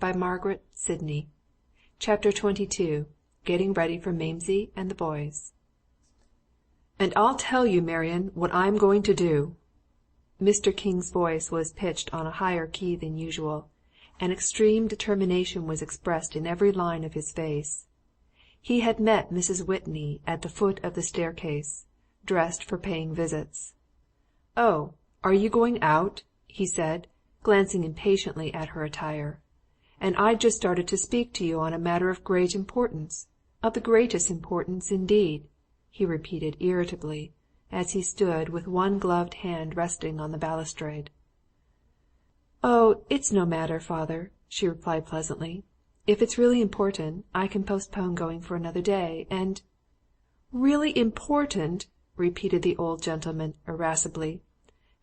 by Margaret, Sidney. Chapter 22. Getting Ready for Mamsie and the Boys. "And I'll tell you, Marian, what I'm going to do." Mr. King's voice was pitched on a higher key than usual, and extreme determination was expressed in every line of his face. He had met Mrs. Whitney at the foot of the staircase, dressed for paying visits. "Oh, are you going out?" he said, glancing impatiently at her attire. "And I'd just started to speak to you on a matter of great importance, of the greatest importance indeed," he repeated irritably, as he stood with one gloved hand resting on the balustrade. "Oh, it's no matter, father," she replied pleasantly. "If it's really important, I can postpone going for another day, and—" "Really important!" repeated the old gentleman irascibly.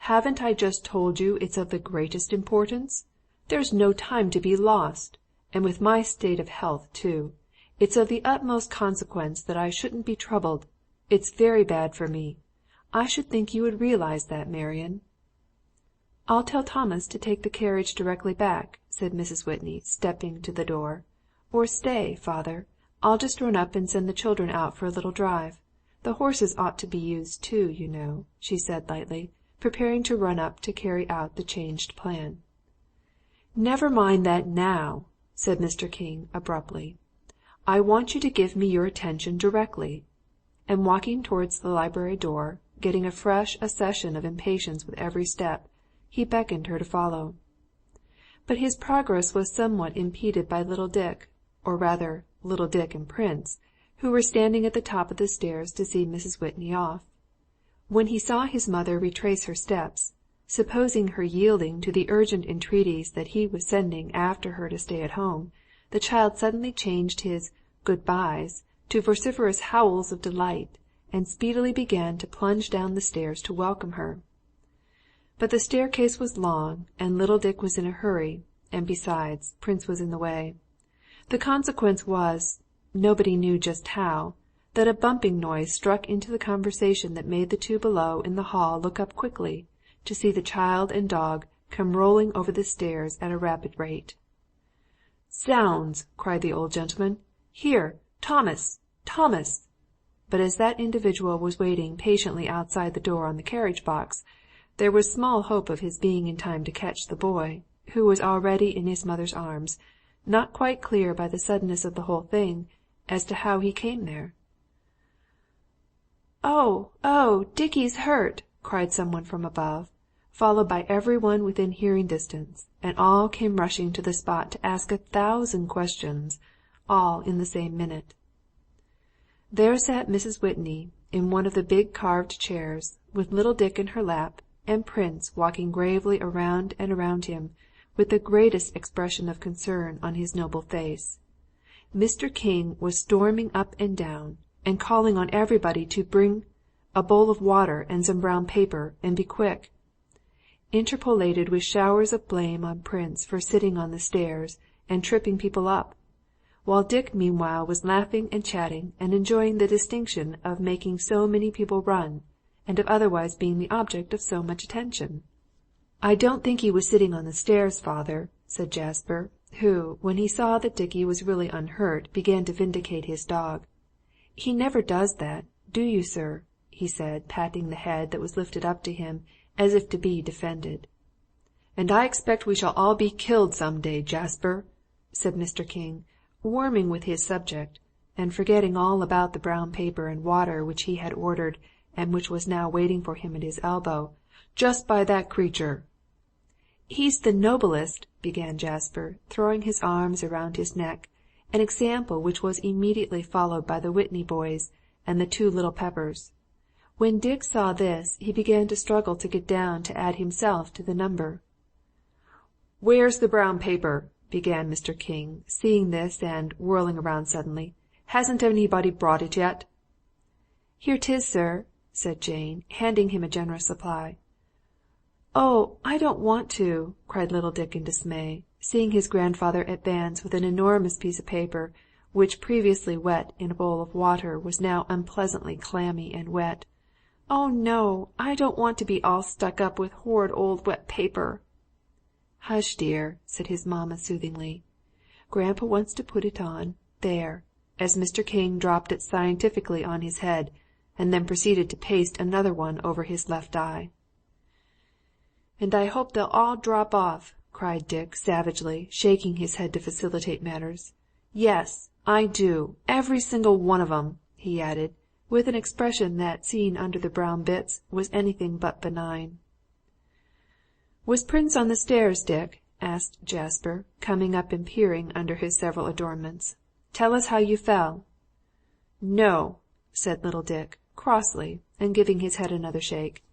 "Haven't I just told you it's of the greatest importance? There's no time to be lost, and with my state of health, too. It's of the utmost consequence that I shouldn't be troubled. It's very bad for me. I should think you would realize that, Marian." "I'll tell Thomas to take the carriage directly back," said Mrs. Whitney, stepping to the door. "Or stay, father, I'll just run up and send the children out for a little drive. The horses ought to be used too, you know," she said lightly, preparing to run up to carry out the changed plan. "Never mind that now," said Mr. King abruptly. "I want you to give me your attention directly." And walking towards the library door, getting a fresh accession of impatience with every step, he beckoned her to follow. But his progress was somewhat impeded by little Dick, or rather, little Dick and Prince, who were standing at the top of the stairs to see Mrs. Whitney off. When he saw his mother retrace her steps, supposing her yielding to the urgent entreaties that he was sending after her to stay at home, the child suddenly changed his good-byes to vociferous howls of delight, and speedily began to plunge down the stairs to welcome her. But the staircase was long, and little Dick was in a hurry, and besides, Prince was in the way. The consequence was, nobody knew just how, that a bumping noise struck into the conversation that made the two below in the hall look up quickly, to see the child and dog come rolling over the stairs at a rapid rate. "Zounds!" cried the old gentleman. "Here, Thomas! Thomas!" But as that individual was waiting patiently outside the door on the carriage-box, there was small hope of his being in time to catch the boy, who was already in his mother's arms, not quite clear by the suddenness of the whole thing as to how he came there. "Oh, oh, Dickie's hurt!" cried someone from above, followed by every one within hearing distance, and all came rushing to the spot to ask 1,000 questions, all in the same minute. There sat Mrs. Whitney in one of the big carved chairs, with little Dick in her lap, and Prince walking gravely around and around him, with the greatest expression of concern on his noble face. Mr. King was storming up and down, and calling on everybody to bring a bowl of water and some brown paper, and be quick, interpolated with showers of blame on Prince for sitting on the stairs and tripping people up, while Dick meanwhile was laughing and chatting and enjoying the distinction of making so many people run, and of otherwise being the object of so much attention. "I don't think he was sitting on the stairs, father," said Jasper, who, when he saw that Dickie was really unhurt, began to vindicate his dog. "He never does that, do you, sir?" he said, patting the head that was lifted up to him as if to be defended. "And I expect we shall all be killed some day, Jasper," said Mr. King, warming with his subject, and forgetting all about the brown paper and water which he had ordered, and which was now waiting for him at his elbow, "just by that creature." "He's the noblest," began Jasper, throwing his arms around his neck, an example which was immediately followed by the Whitney boys and the two little Peppers. When Dick saw this, he began to struggle to get down to add himself to the number. "Where's the brown paper?" began Mr. King, seeing this and whirling around suddenly. "Hasn't anybody brought it yet?" "Here 'tis, sir," said Jane, handing him a generous supply. "Oh, I don't want to!" cried little Dick in dismay, seeing his grandfather advance with an enormous piece of paper, which previously wet in a bowl of water was now unpleasantly clammy and wet. "Oh, no, I don't want to be all stuck up with horrid old wet paper." "Hush, dear," said his mamma soothingly. Grandpa wants to put it on. There," as Mr. King dropped it scientifically on his head, and then proceeded to paste another one over his left eye. "And I hope they'll all drop off," cried Dick savagely, shaking his head to facilitate matters. "Yes, I do, every single one of 'em," he added, with an expression that, seen under the brown bits, was anything but benign. "Was Prince on the stairs, Dick?" asked Jasper, coming up and peering under his several adornments. "Tell us how you fell." "No," said little Dick, crossly, and giving his head another shake.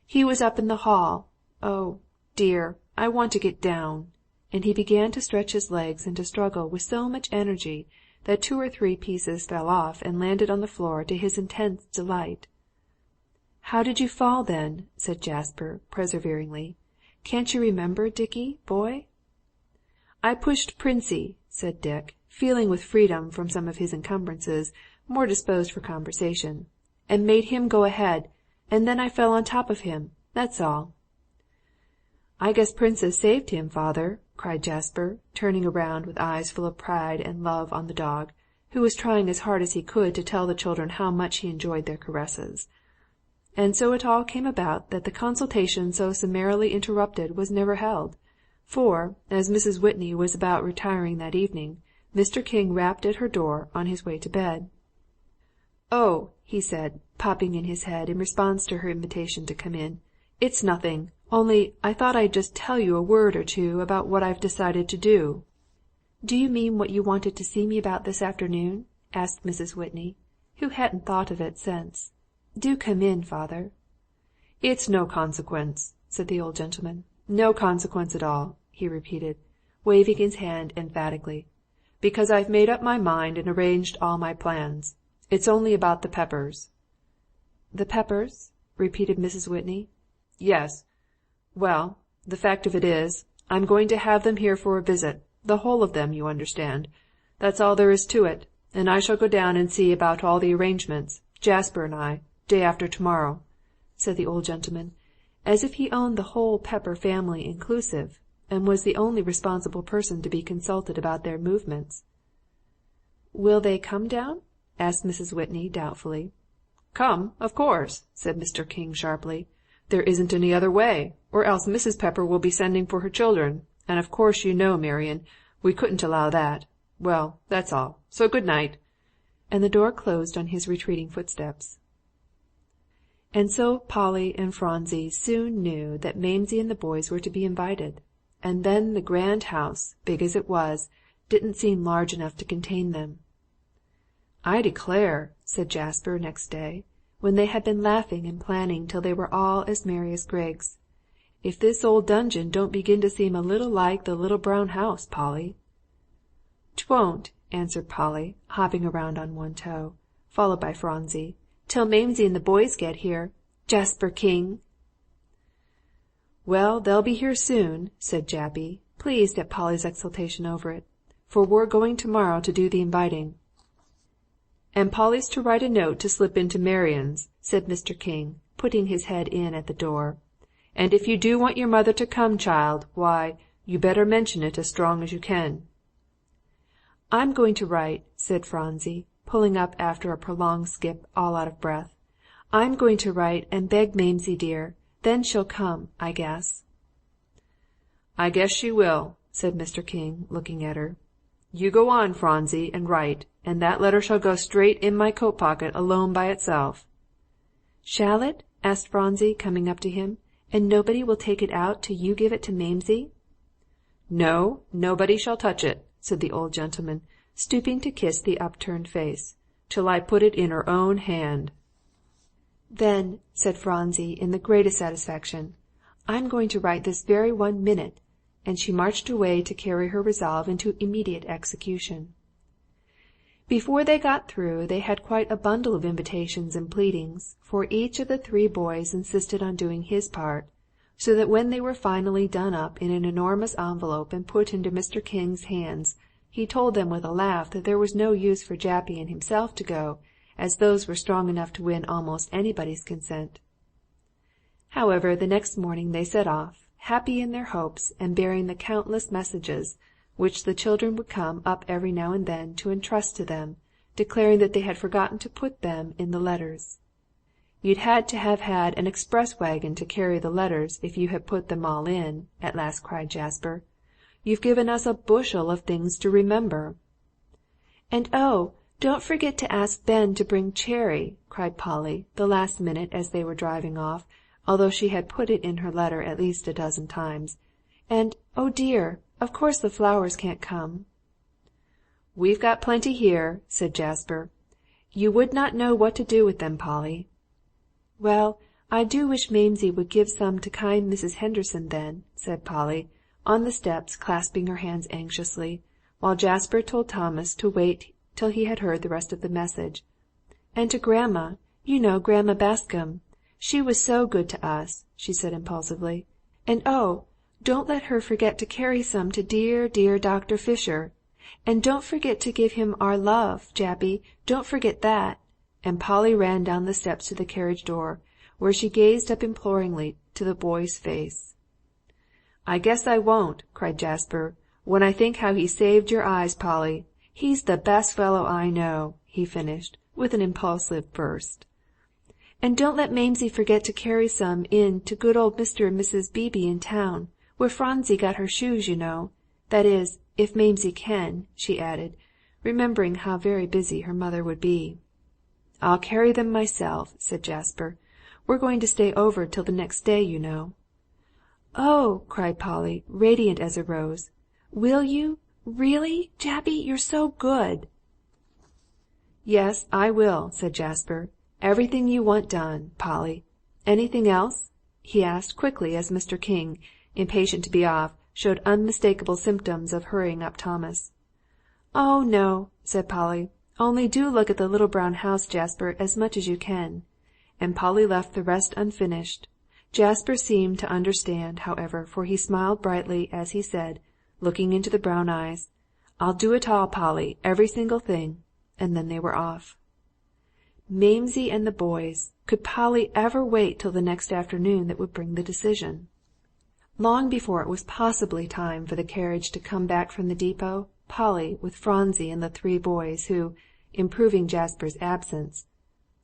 "He was up in the hall. Oh, dear, I want to get down." And he began to stretch his legs and to struggle with so much energy that 2 or 3 pieces fell off and landed on the floor to his intense delight. "How did you fall, then?" said Jasper, perseveringly. "Can't you remember, Dickie, boy?" "I pushed Princey," said Dick, feeling with freedom from some of his encumbrances, more disposed for conversation, "and made him go ahead, and then I fell on top of him. That's all." "I guess Princess saved him, father," cried Jasper, turning around with eyes full of pride and love on the dog, who was trying as hard as he could to tell the children how much he enjoyed their caresses. And so it all came about that the consultation so summarily interrupted was never held, for, as Mrs. Whitney was about retiring that evening, Mr. King rapped at her door on his way to bed. "Oh," he said, popping in his head in response to her invitation to come in, "it's nothing. Only I thought I'd just tell you a word or two about what I've decided to do." "Do you mean what you wanted to see me about this afternoon?" asked Mrs. Whitney, who hadn't thought of it since. "Do come in, father." "It's no consequence," said the old gentleman. "No consequence at all," he repeated, waving his hand emphatically, "because I've made up my mind and arranged all my plans. It's only about the Peppers." "The Peppers?" repeated Mrs. Whitney. "Yes. Well, the fact of it is, I'm going to have them here for a visit, the whole of them, you understand. That's all there is to it, and I shall go down and see about all the arrangements, Jasper and I, day after tomorrow," said the old gentleman, as if he owned the whole Pepper family inclusive, and was the only responsible person to be consulted about their movements. "Will they come down?" asked Mrs. Whitney doubtfully. "Come, of course," said Mr. King sharply. "There isn't any other way, or else Mrs. Pepper will be sending for her children, and of course you know, Marion, we couldn't allow that. Well, that's all. So good night." And the door closed on his retreating footsteps. And so Polly and Phronsie soon knew that Mamsie and the boys were to be invited, and then the grand house, big as it was, didn't seem large enough to contain them. "I declare," said Jasper next day, when they had been laughing and planning till they were all as merry as grigs, "if this old dungeon don't begin to seem a little like the little brown house, Polly." "'Twon't," answered Polly, hopping around on one toe, followed by Phronsie, "till Mamsie and the boys get here. Jasper King!" "Well, they'll be here soon," said Jappy, pleased at Polly's exultation over it, "for we're going tomorrow to do the inviting." "And Polly's to write a note to slip into Marion's," said Mr. King, putting his head in at the door. "And if you do want your mother to come, child, why, you better mention it as strong as you can." "I'm going to write," said Phronsie, pulling up after a prolonged skip, all out of breath. "I'm going to write and beg Mamsie dear. Then she'll come, I guess." "I guess she will," said Mr. King, looking at her. "You go on, Phronsie, and write, and that letter shall go straight in my coat pocket alone by itself." "Shall it?" asked Phronsie, coming up to him. "And nobody will take it out till you give it to Mamsie?" "No, nobody shall touch it," said the old gentleman, stooping to kiss the upturned face, "till I put it in her own hand." "Then," said Phronsie in the greatest satisfaction, "I'm going to write this very one minute," and she marched away to carry her resolve into immediate execution. Before they got through they had quite a bundle of invitations and pleadings, for each of the 3 boys insisted on doing his part, so that when they were finally done up in an enormous envelope and put into Mr. King's hands, he told them with a laugh that there was no use for Jappy and himself to go, as those were strong enough to win almost anybody's consent. However, the next morning they set off, happy in their hopes and bearing the countless messages which the children would come up every now and then to entrust to them, declaring that they had forgotten to put them in the letters. "You'd had to have had an express wagon to carry the letters if you had put them all in," at last cried Jasper. "You've given us a bushel of things to remember." "And oh, don't forget to ask Ben to bring Cherry," cried Polly, the last minute as they were driving off, although she had put it in her letter at least a dozen times. "And, oh dear, of course the flowers can't come." "We've got plenty here," said Jasper. "You would not know what to do with them, Polly." "Well, I do wish Mamsie would give some to kind Mrs. Henderson then," said Polly, on the steps clasping her hands anxiously, while Jasper told Thomas to wait till he had heard the rest of the message. "And to Grandma, you know Grandma Bascom. She was so good to us," she said impulsively. "And oh, don't let her forget to carry some to dear, dear Dr. Fisher. And don't forget to give him our love, Jappy, don't forget that." And Polly ran down the steps to the carriage door, where she gazed up imploringly to the boy's face. "I guess I won't," cried Jasper, "when I think how he saved your eyes, Polly. He's the best fellow I know," he finished, with an impulsive burst. "And don't let Mamsie forget to carry some in to good old Mr. and Mrs. Beebe in town, where Phronsie got her shoes, you know. That is, if Mamsie can," she added, remembering how very busy her mother would be. "I'll carry them myself," said Jasper. "We're going to stay over till the next day, you know." "Oh," cried Polly, radiant as a rose. "Will you? Really, Jappy, you're so good." "Yes, I will," said Jasper. "Everything you want done, Polly. Anything else?" he asked quickly as Mr. King, impatient to be off, showed unmistakable symptoms of hurrying up Thomas. "Oh, no," said Polly. "Only do look at the little brown house, Jasper, as much as you can." And Polly left the rest unfinished. Jasper seemed to understand, however, for he smiled brightly as he said, looking into the brown eyes, "I'll do it all, Polly, every single thing." And then they were off. Mamsie and the boys! Could Polly ever wait till the next afternoon that would bring the decision? Long before it was possibly time for the carriage to come back from the depot, Polly, with Phronsie and the three boys who, improving Jasper's absence,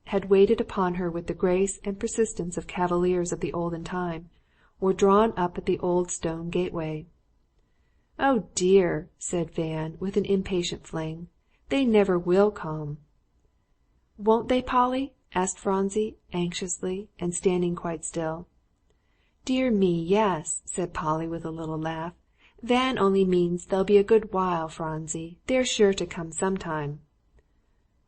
had waited upon her with the grace and persistence of cavaliers of the olden time, were drawn up at the old stone gateway. "Oh dear," said Van, with an impatient fling, "they never will come." "Won't they, Polly?" asked Phronsie, anxiously, and standing quite still. "Dear me, yes," said Polly, with a little laugh. "Van only means they'll be a good while, Phronsie. They're sure to come sometime."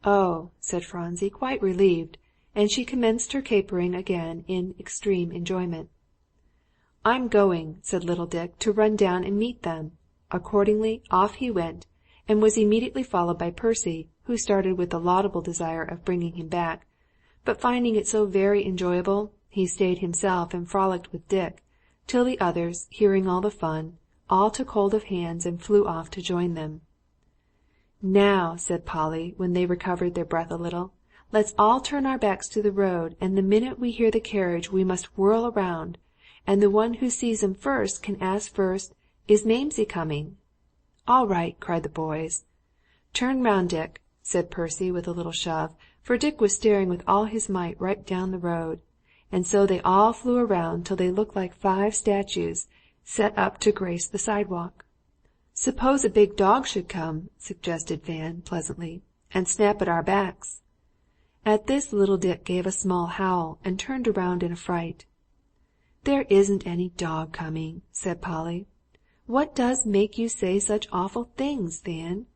"Oh," said Phronsie, quite relieved, and she commenced her capering again in extreme enjoyment. "I'm going," said little Dick, "to run down and meet them." Accordingly, off he went, and was immediately followed by Percy, who started with the laudable desire of bringing him back, but finding it so very enjoyable, he stayed himself and frolicked with Dick, till the others, hearing all the fun, all took hold of hands and flew off to join them. "Now," said Polly, when they recovered their breath a little, "let's all turn our backs to the road, and the minute we hear the carriage we must whirl around, and the one who sees 'em first can ask first, 'Is Mamsie coming?'" "All right," cried the boys. "Turn round, Dick," said Percy with a little shove, for Dick was staring with all his might right down the road, and so they all flew around till they looked like 5 statues set up to grace the sidewalk. "Suppose a big dog should come," suggested Van, pleasantly, "and snap at our backs." At this little Dick gave a small howl and turned around in a fright. "There isn't any dog coming," said Polly. "What does make you say such awful things, Van?"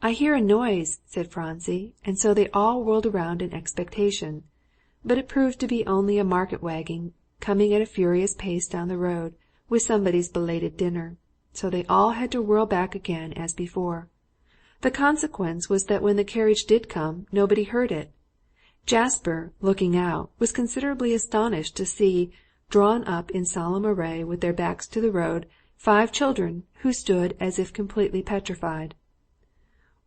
"I hear a noise," said Phronsie, and so they all whirled around in expectation. But it proved to be only a market wagon coming at a furious pace down the road, with somebody's belated dinner, so they all had to whirl back again as before. The consequence was that when the carriage did come, nobody heard it. Jasper, looking out, was considerably astonished to see, drawn up in solemn array with their backs to the road, 5 children, who stood as if completely petrified.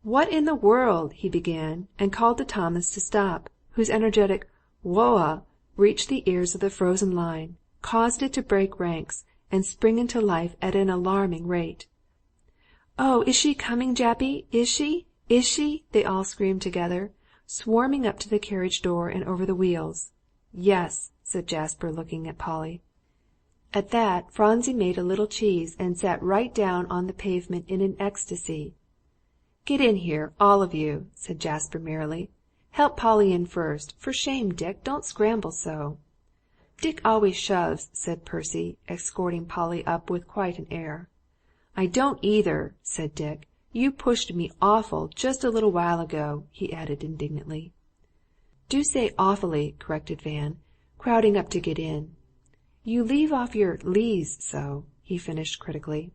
"What in the world—" he began, and called to Thomas to stop, whose energetic "Whoa!" reached the ears of the frozen line, caused it to break ranks, and spring into life at an alarming rate. "Oh, is she coming, Jappy? Is she? Is she?" they all screamed together, swarming up to the carriage door and over the wheels. "Yes," said Jasper, looking at Polly. At that, Phronsie made a little cheese and sat right down on the pavement in an ecstasy. "Get in here, all of you," said Jasper merrily. "Help Polly in first. For shame, Dick, don't scramble so." "Dick always shoves," said Percy, escorting Polly up with quite an air. "I don't either," said Dick. "You pushed me awful just a little while ago," he added indignantly. "Do say awfully," corrected Van, crowding up to get in. "You leave off your lees so," he finished critically.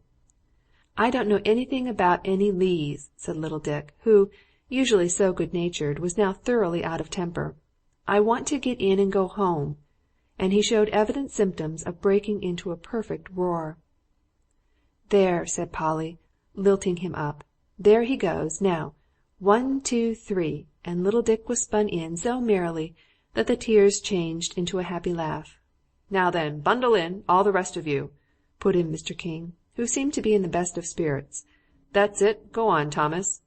"I don't know anything about any lees," said little Dick, who, usually so good-natured, was now thoroughly out of temper. "I want to get in and go home," and he showed evident symptoms of breaking into a perfect roar. "There," said Polly, lilting him up. "There he goes. Now, 1, 2, 3," and little Dick was spun in so merrily that the tears changed into a happy laugh. "Now then, bundle in, all the rest of you," put in Mr. King, who seemed to be in the best of spirits. "That's it. Go on, Thomas."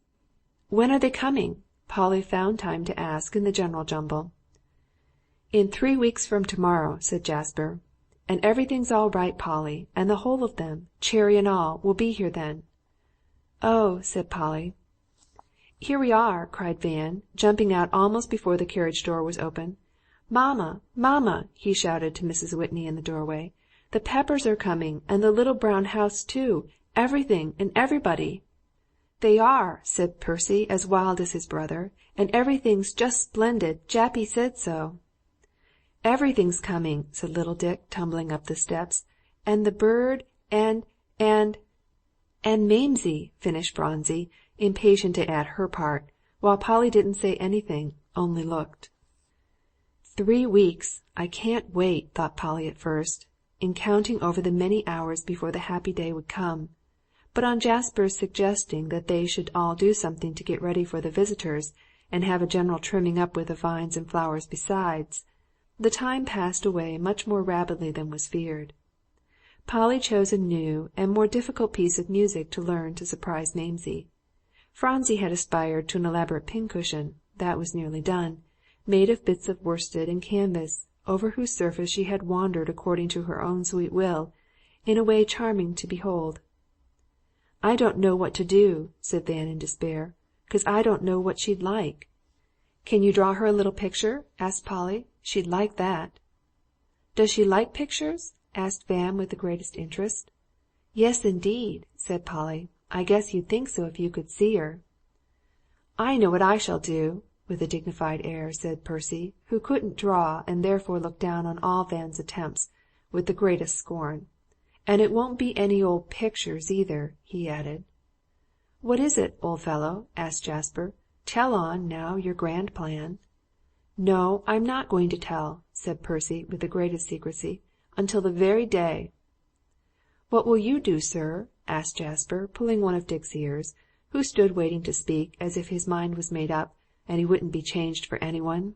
"When are they coming?" Polly found time to ask in the general jumble. "In 3 weeks from tomorrow," said Jasper. "And everything's all right, Polly, and the whole of them, Cherry and all, will be here then." "Oh," said Polly. "Here we are!" cried Van, jumping out almost before the carriage door was open. "Mamma, mamma!" he shouted to Mrs. Whitney in the doorway. "The Peppers are coming, and the little brown house too, everything and everybody." "They are," said Percy, as wild as his brother, "and everything's just splendid. Jappy said so." "Everything's coming," said little Dick, tumbling up the steps, "and the bird and Mamsie," finished Phronsie, impatient to add her part, while Polly didn't say anything, only looked. 3 weeks! I can't wait, thought Polly at first, in counting over the many hours before the happy day would come. But on Jasper's suggesting that they should all do something to get ready for the visitors, and have a general trimming up with the vines and flowers besides, the time passed away much more rapidly than was feared. Polly chose a new and more difficult piece of music to learn to surprise Mamsie. Phronsie had aspired to an elaborate pincushion, that was nearly done, made of bits of worsted and canvas, over whose surface she had wandered according to her own sweet will, in a way charming to behold. "I don't know what to do," said Van in despair, "'cause I don't know what she'd like." "Can you draw her a little picture?" asked Polly. "She'd like that." "Does she like pictures?" asked Van with the greatest interest. "Yes, indeed," said Polly. "I guess you'd think so if you could see her." "I know what I shall do," with a dignified air, said Percy, who couldn't draw and therefore looked down on all Van's attempts with the greatest scorn. "And it won't be any old pictures either," he added. "What is it, old fellow?" asked Jasper. "Tell on, now, your grand plan." "No, I'm not going to tell," said Percy with the greatest secrecy, "until the very day." "What will you do, sir?" asked Jasper, pulling one of Dick's ears, who stood waiting to speak as if his mind was made up, and he wouldn't be changed for anyone.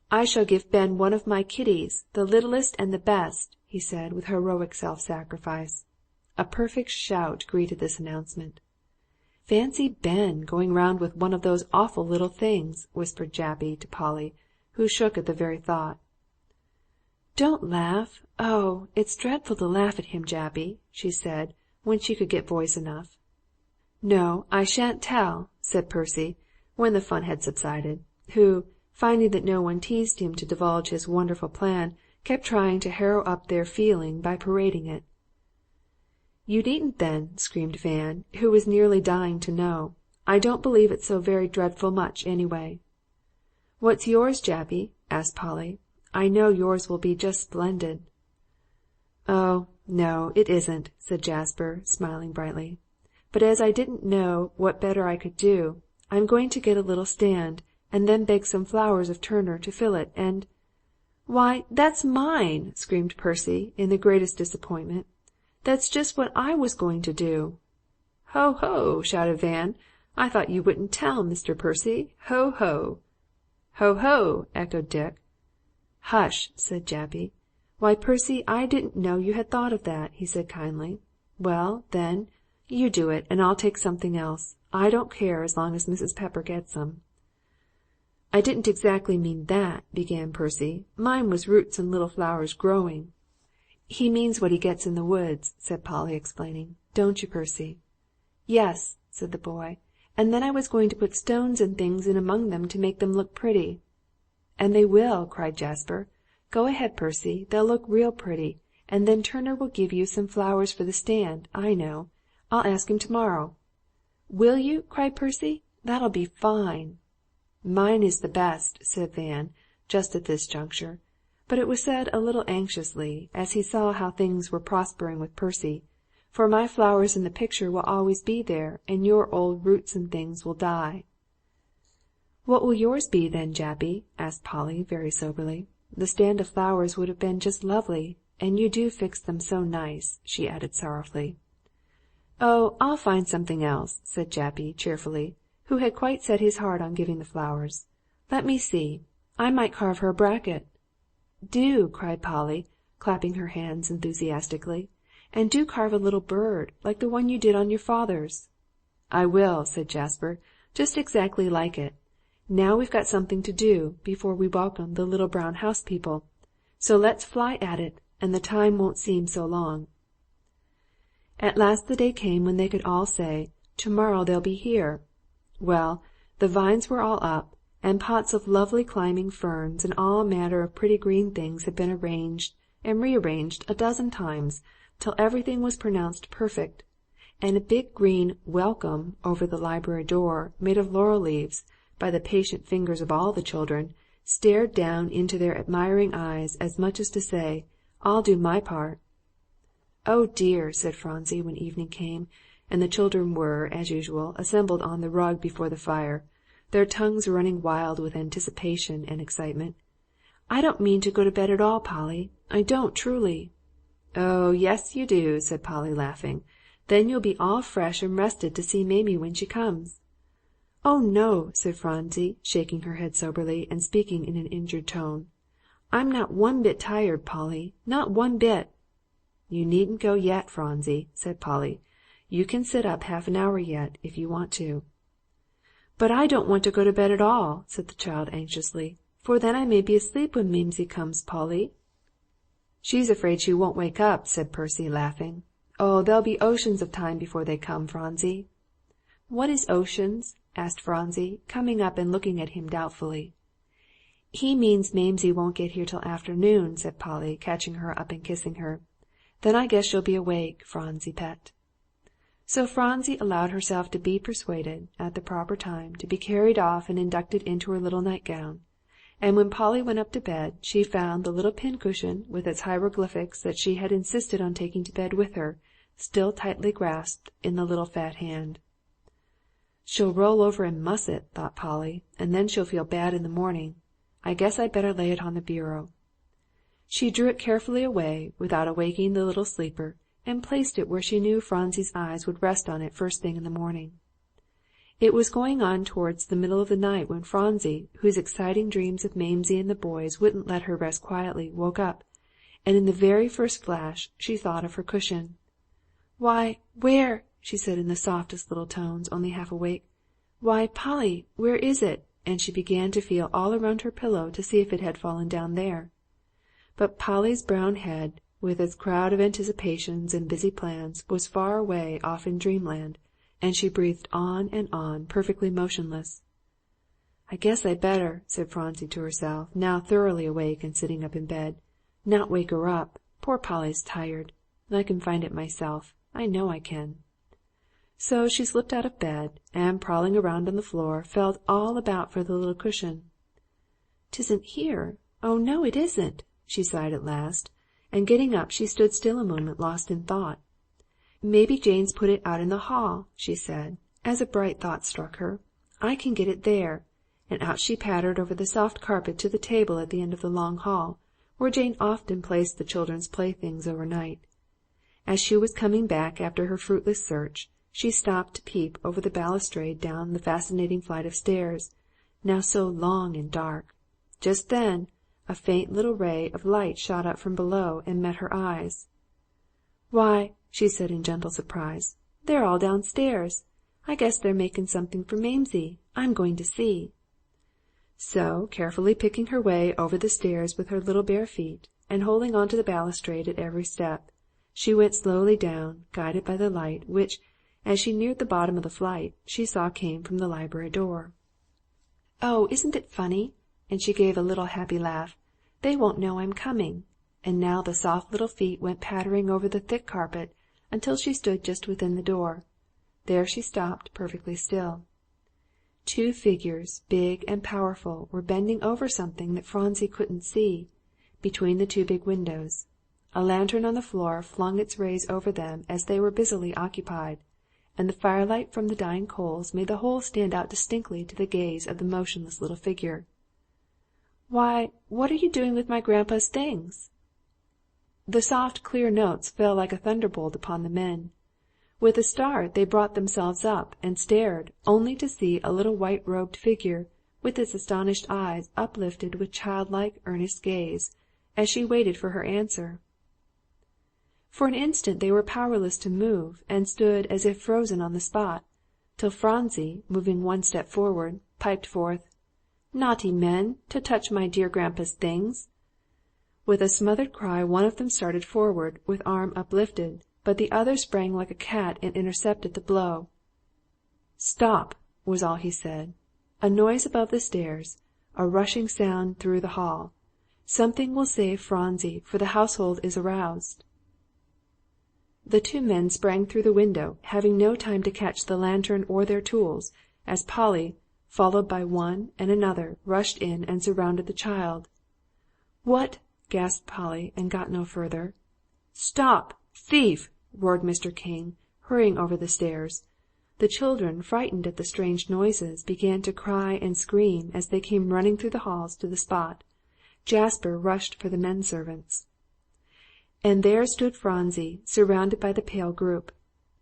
"I shall give Ben one of my kiddies, the littlest and the best," he said with heroic self-sacrifice. A perfect shout greeted this announcement. "Fancy Ben going round with one of those awful little things," whispered Jappy to Polly, who shook at the very thought. "Don't laugh. Oh, it's dreadful to laugh at him, Jappy," she said, when she could get voice enough. "No, I shan't tell," said Percy, when the fun had subsided, who, finding that no one teased him to divulge his wonderful plan, kept trying to harrow up their feeling by parading it. "You needn't then," screamed Van, who was nearly dying to know. "I don't believe it's so very dreadful much, anyway." "What's yours, Jappy?" asked Polly. "I know yours will be just splendid." "Oh, no, it isn't," said Jasper, smiling brightly. "But as I didn't know what better I could do, I'm going to get a little stand, and then beg some flowers of Turner to fill it, and—" "Why, that's mine!" screamed Percy, in the greatest disappointment. "That's just what I was going to do." "Ho, ho!" shouted Van. "I thought you wouldn't tell, Mr. Percy. Ho, ho!" "Ho, ho!" echoed Dick. "Hush!" said Jappy. "Why, Percy, I didn't know you had thought of that," he said kindly. "Well, then, You do it, and I'll take something else. I don't care as long as Mrs. Pepper gets them." "I didn't exactly mean that," began Percy. "Mine was roots and little flowers growing." "He means what he gets in the woods," said Polly, explaining. "Don't you, Percy?" "Yes," said the boy. "And then I was going to put stones and things in among them to make them look pretty." "And they will," cried Jasper. "Go ahead, Percy. They'll look real pretty. And then Turner will give you some flowers for the stand, I know. I'll ask him tomorrow." "Will you?" cried Percy. "That'll be fine." "Mine is the best," said Van, just at this juncture. But it was said a little anxiously, as he saw how things were prospering with Percy. "For my flowers in the picture will always be there, and your old roots and things will die." "What will yours be then, Jappy?" asked Polly, very soberly. "The stand of flowers would have been just lovely, and you do fix them so nice," she added sorrowfully. "Oh, I'll find something else," said Jappy, cheerfully, who had quite set his heart on giving the flowers. "Let me see. I might carve her a bracket." "Do!" cried Polly, clapping her hands enthusiastically. "And do carve a little bird, like the one you did on your father's." "I will," said Jasper, "just exactly like it. Now we've got something to do before we welcome the little brown house people. So let's fly at it, and the time won't seem so long." At last the day came when they could all say, "Tomorrow they'll be here." Well, the vines were all up, and pots of lovely climbing ferns and all manner of pretty green things had been arranged and rearranged a dozen times till everything was pronounced perfect, and a big green "Welcome" over the library door, made of laurel leaves, by the patient fingers of all the children, stared down into their admiring eyes as much as to say, "I'll do my part." "Oh dear," said Phronsie, when evening came, and the children were, as usual, assembled on the rug before the fire, their tongues running wild with anticipation and excitement. "I don't mean to go to bed at all, Polly. I don't, truly." "Oh, yes, you do," said Polly, laughing. "Then you'll be all fresh and rested to see Mamie when she comes." "Oh, no," said Phronsie, shaking her head soberly, and speaking in an injured tone. "I'm not one bit tired, Polly, not one bit." "You needn't go yet, Phronsie," said Polly. "You can sit up half an hour yet, if you want to." "But I don't want to go to bed at all," said the child anxiously, "for then I may be asleep when Mamsie comes, Polly." "She's afraid she won't wake up," said Percy, laughing. "Oh, there'll be oceans of time before they come, Phronsie." "What is oceans?" asked Phronsie, coming up and looking at him doubtfully. "He means Mamsie won't get here till afternoon," said Polly, catching her up and kissing her. "Then I guess you'll be awake, Phronsie pet." So Phronsie allowed herself to be persuaded, at the proper time, to be carried off and inducted into her little nightgown. And when Polly went up to bed, she found the little pincushion with its hieroglyphics that she had insisted on taking to bed with her, still tightly grasped in the little fat hand. "She'll roll over and muss it," thought Polly, "and then she'll feel bad in the morning. I guess I'd better lay it on the bureau." She drew it carefully away, without awaking the little sleeper, and placed it where she knew Phronsie's eyes would rest on it first thing in the morning. It was going on towards the middle of the night when Phronsie, whose exciting dreams of Mamsie and the boys wouldn't let her rest quietly, woke up, and in the very first flash she thought of her cushion. "Why, where?" she said in the softest little tones, only half awake. "Why, Polly, where is it?" And she began to feel all around her pillow to see if it had fallen down there. But Polly's brown head, with its crowd of anticipations and busy plans, was far away off in dreamland, and she breathed on, perfectly motionless. "I guess I'd better," said Phronsie to herself, now thoroughly awake and sitting up in bed, "not wake her up. Poor Polly's tired. I can find it myself. I know I can." So she slipped out of bed, and prowling around on the floor, felt all about for the little cushion. "'Tisn't here. Oh, no, it isn't," she sighed at last, and getting up she stood still a moment lost in thought. "Maybe Jane's put it out in the hall," she said, as a bright thought struck her. "I can get it there," and out she pattered over the soft carpet to the table at the end of the long hall, where Jane often placed the children's playthings overnight. As she was coming back after her fruitless search, she stopped to peep over the balustrade down the fascinating flight of stairs, now so long and dark. Just then a faint little ray of light shot up from below and met her eyes. "Why," she said in gentle surprise, They're all downstairs. I guess they're making something for Mamsie. I'm going to see." So, carefully picking her way over the stairs with her little bare feet, and holding on to the balustrade at every step, she went slowly down, guided by the light, which, as she neared the bottom of the flight, she saw came from the library door. "Oh, isn't it funny?" And she gave a little happy laugh. "They won't know I'm coming." And now the soft little feet went pattering over the thick carpet until she stood just within the door. There she stopped, perfectly still. Two figures, big and powerful, were bending over something that Phronsie couldn't see, between the two big windows. A lantern on the floor flung its rays over them as they were busily occupied, and the firelight from the dying coals made the whole stand out distinctly to the gaze of the motionless little figure. "Why, what are you doing with my grandpa's things?" The soft, clear notes fell like a thunderbolt upon the men. With a start they brought themselves up and stared, only to see a little white-robed figure, with its astonished eyes uplifted with childlike, earnest gaze, as she waited for her answer. For an instant they were powerless to move, and stood as if frozen on the spot, till Phronsie, moving one step forward, piped forth, "Naughty men, to touch my dear grandpa's things!" With a smothered cry one of them started forward, with arm uplifted, but the other sprang like a cat and intercepted the blow. "Stop!" was all he said. A noise above the stairs, a rushing sound through the hall. Something will save Phronsie, for the household is aroused. The two men sprang through the window, having no time to catch the lantern or their tools, as Polly, followed by one and another, rushed in and surrounded the child. "What?" gasped Polly, and got no further. "Stop! Thief!" roared Mr. King, hurrying over the stairs. The children, frightened at the strange noises, began to cry and scream as they came running through the halls to the spot. Jasper rushed for the men servants. And there stood Phronsie, surrounded by the pale group.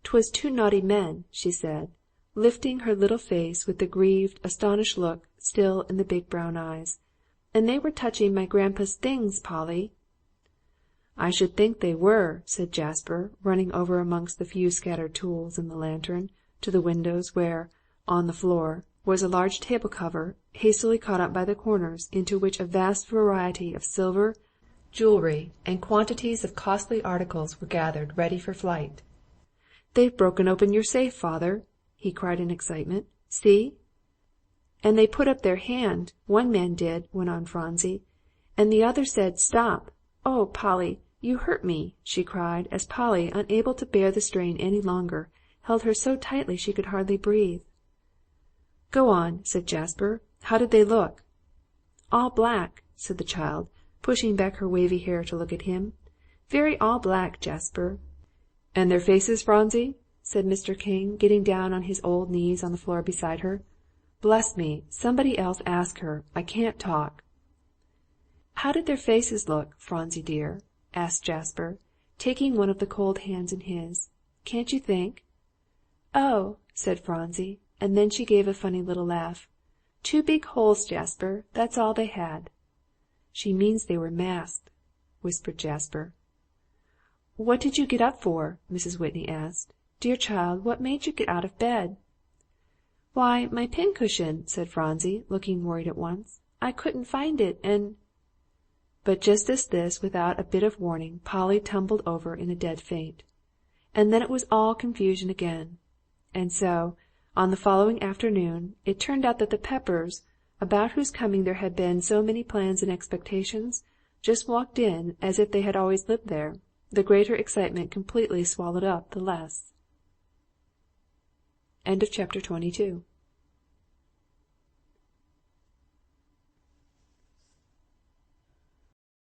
"'Twas two naughty men," she said, lifting her little face with the grieved, astonished look still in the big brown eyes. "And they were touching my grandpa's things, Polly." "I should think they were," said Jasper, running over amongst the few scattered tools and the lantern, to the windows where, on the floor, was a large table cover, hastily caught up by the corners, into which a vast variety of silver, jewelry, and quantities of costly articles were gathered ready for flight. "They've broken open your safe, father," he cried in excitement. "See?" "And they put up their hand, one man did," went on Phronsie, "and the other said, 'Stop.' Oh, Polly, you hurt me," she cried, as Polly, unable to bear the strain any longer, held her so tightly she could hardly breathe. "Go on," said Jasper. "How did they look?" "All black," said the child, pushing back her wavy hair to look at him. "Very all black, Jasper." "And their faces, Phronsie?" said Mr. King, getting down on his old knees on the floor beside her. "Bless me, somebody else ask her. I can't talk." "How did their faces look, Phronsie dear?" asked Jasper, taking one of the cold hands in his. "Can't you think?" "Oh," said Phronsie, and then she gave a funny little laugh. "Two big holes, Jasper, that's all they had." "She means they were masked," whispered Jasper. "What did you get up for?" Mrs. Whitney asked. "Dear child, what made you get out of bed?" "Why, my pincushion," said Phronsie, looking worried at once. "I couldn't find it, and—" But just as this, without a bit of warning, Polly tumbled over in a dead faint. And then it was all confusion again. And so, on the following afternoon, it turned out that the Peppers, about whose coming there had been so many plans and expectations, just walked in as if they had always lived there. The greater excitement completely swallowed up the less. End of chapter 22.